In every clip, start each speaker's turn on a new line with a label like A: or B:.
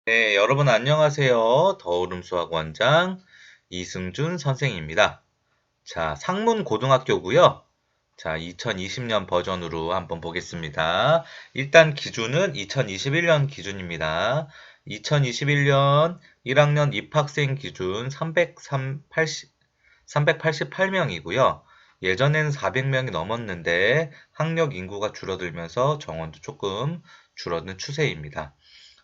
A: 네, 여러분 안녕하세요. 더울음수학원장 이승준 선생입니다. 자, 상문고등학교고요. 자, 2020년 버전으로 한번 보겠습니다. 일단 기준은 2021년 기준입니다. 2021년 1학년 입학생 기준 388명이고요. 예전에는 400명이 넘었는데 학력 인구가 줄어들면서 정원도 조금 줄어든 추세입니다.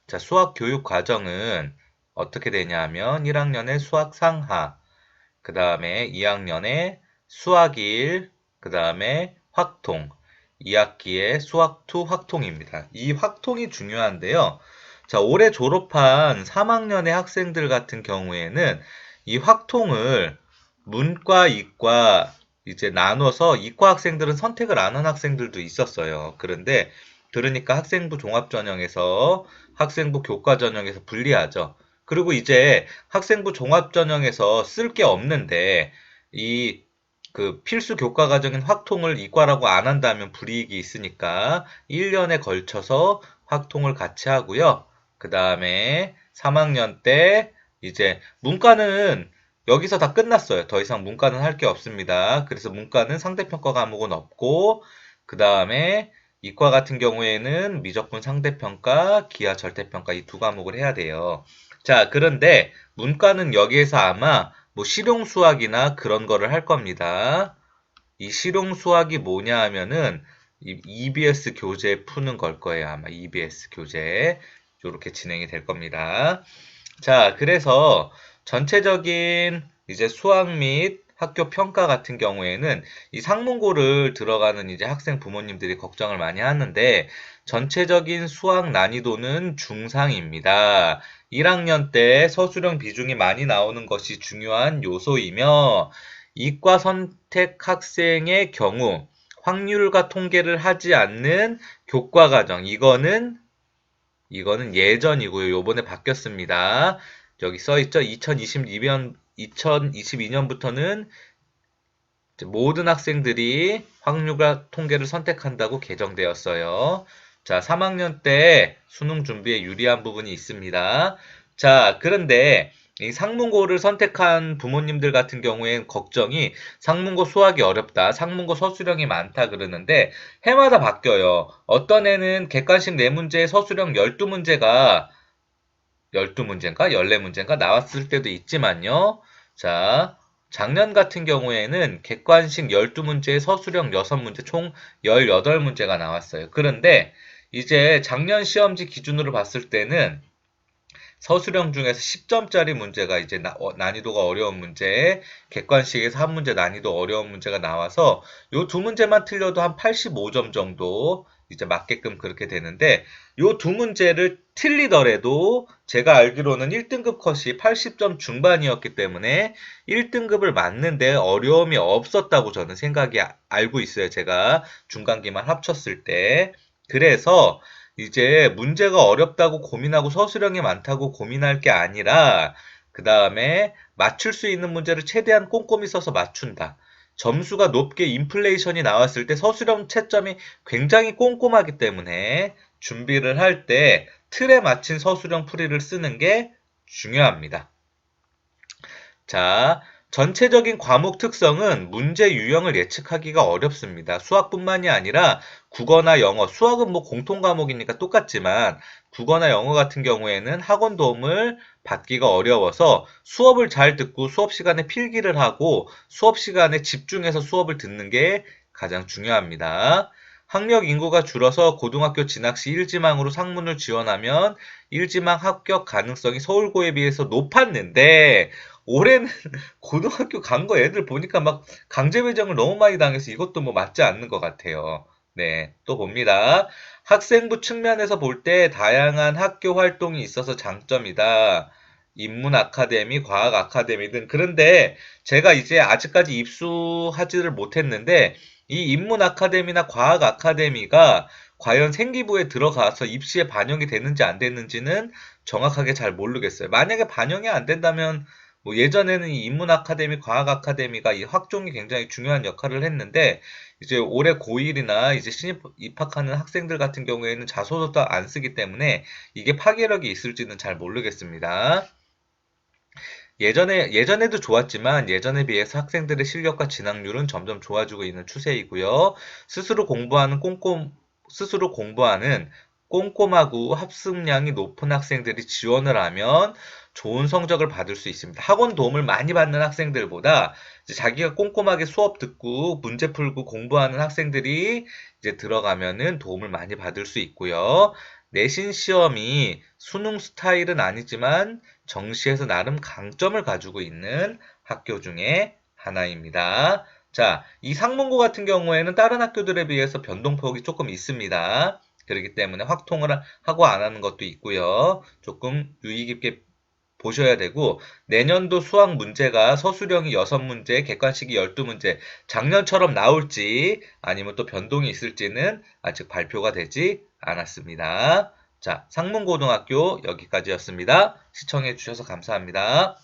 A: 자, 수학 교육 과정은 어떻게 되냐 하면 1학년에 수학 상하, 그 다음에 2학년에 수학 1, 그 다음에 확통, 2학기에 수학 2 확통입니다. 이 확통이 중요한데요. 자, 올해 졸업한 3학년의 학생들 같은 경우에는 이 확통을 문과, 이과 이제 나눠서 이과 학생들은 선택을 안 한 학생들도 있었어요. 그러니까 학생부 종합전형에서 학생부 교과전형에서 분리하죠. 그리고 이제 학생부 종합전형에서 쓸 게 없는데 이 그 필수 교과 과정인 확통을 이과라고 안 한다면 불이익이 있으니까 1년에 걸쳐서 확통을 같이 하고요. 그 다음에 3학년 때 이제 문과는 여기서 다 끝났어요. 더 이상 문과는 할 게 없습니다. 그래서 문과는 상대평가 과목은 없고 그 다음에 이과 같은 경우에는 미적분 상대평가, 기하 절대평가 이 두 과목을 해야 돼요. 자, 그런데 문과는 여기에서 아마 뭐 실용수학이나 그런 거를 할 겁니다. 이 실용수학이 뭐냐 하면은 이 EBS 교재 푸는 걸 거예요. 아마 EBS 교재. 이렇게 진행이 될 겁니다. 자, 그래서 전체적인 이제 수학 및 학교 평가 같은 경우에는 이 상문고를 들어가는 이제 학생 부모님들이 걱정을 많이 하는데 전체적인 수학 난이도는 중상입니다. 1학년 때 서술형 비중이 많이 나오는 것이 중요한 요소이며 이과 선택 학생의 경우 확률과 통계를 하지 않는 교과 과정 이거는 예전이고요. 요번에 바뀌었습니다. 여기 써 있죠. 2022년부터는 모든 학생들이 확률과 통계를 선택한다고 개정되었어요. 자, 3학년 때 수능 준비에 유리한 부분이 있습니다. 자, 그런데 이 상문고를 선택한 부모님들 같은 경우엔 걱정이 상문고 수학이 어렵다, 상문고 서술형이 많다 그러는데 해마다 바뀌어요. 어떤 애는 객관식 4문제에 서술형 12문제가 12문제인가? 14문제인가? 나왔을 때도 있지만요. 자, 작년 같은 경우에는 객관식 12문제에 서술형 6문제, 총 18문제가 나왔어요. 그런데 이제 작년 시험지 기준으로 봤을 때는 서술형 중에서 10점짜리 문제가 이제 난이도가 어려운 문제, 객관식에서 한 문제 난이도 어려운 문제가 나와서 요 두 문제만 틀려도 한 85점 정도 이제 맞게끔 그렇게 되는데 요 두 문제를 틀리더라도 제가 알기로는 1등급 컷이 80점 중반이었기 때문에 1등급을 맞는데 어려움이 없었다고 저는 생각이 알고 있어요. 제가 중간기만 합쳤을 때. 그래서 이제 문제가 어렵다고 고민하고 서술형이 많다고 고민할 게 아니라 그 다음에 맞출 수 있는 문제를 최대한 꼼꼼히 써서 맞춘다. 점수가 높게 인플레이션이 나왔을 때 서술형 채점이 굉장히 꼼꼼하기 때문에 준비를 할 때 틀에 맞춘 서술형 풀이를 쓰는 게 중요합니다. 자, 전체적인 과목 특성은 문제 유형을 예측하기가 어렵습니다. 수학뿐만이 아니라 국어나 영어, 수학은 뭐 공통 과목이니까 똑같지만 국어나 영어 같은 경우에는 학원 도움을 받기가 어려워서 수업을 잘 듣고 수업 시간에 필기를 하고 수업 시간에 집중해서 수업을 듣는 게 가장 중요합니다. 학력 인구가 줄어서 고등학교 진학 시 1지망으로 상문을 지원하면 1지망 합격 가능성이 서울고에 비해서 높았는데 올해는 고등학교 간 거 애들 보니까 막 강제 배정을 너무 많이 당해서 이것도 뭐 맞지 않는 것 같아요. 네, 또 봅니다. 학생부 측면에서 볼 때 다양한 학교 활동이 있어서 장점이다. 인문 아카데미, 과학 아카데미 등. 그런데 제가 이제 아직까지 입수하지를 못했는데 이 인문 아카데미나 과학 아카데미가 과연 생기부에 들어가서 입시에 반영이 됐는지 안 됐는지는 정확하게 잘 모르겠어요. 만약에 반영이 안 된다면 뭐 예전에는 이 인문 아카데미, 과학 아카데미가 이 학종이 굉장히 중요한 역할을 했는데 이제 올해 고1이나 이제 신입 입학하는 학생들 같은 경우에는 자소서도 안 쓰기 때문에 이게 파괴력이 있을지는 잘 모르겠습니다. 예전에도 좋았지만 예전에 비해서 학생들의 실력과 진학률은 점점 좋아지고 있는 추세이고요. 스스로 공부하는 꼼꼼하고 학습량이 높은 학생들이 지원을 하면 좋은 성적을 받을 수 있습니다. 학원 도움을 많이 받는 학생들보다 이제 자기가 꼼꼼하게 수업 듣고 문제 풀고 공부하는 학생들이 이제 들어가면은 도움을 많이 받을 수 있고요. 내신 시험이 수능 스타일은 아니지만 정시에서 나름 강점을 가지고 있는 학교 중에 하나입니다. 자, 이 상문고 같은 경우에는 다른 학교들에 비해서 변동폭이 조금 있습니다. 그렇기 때문에 확통을 하고 안 하는 것도 있고요. 조금 유의 깊게 보셔야 되고, 내년도 수학 문제가 서술형이 6문제, 객관식이 12문제, 작년처럼 나올지 아니면 또 변동이 있을지는 아직 발표가 되지 않았습니다. 자, 상문고등학교 여기까지였습니다. 시청해 주셔서 감사합니다.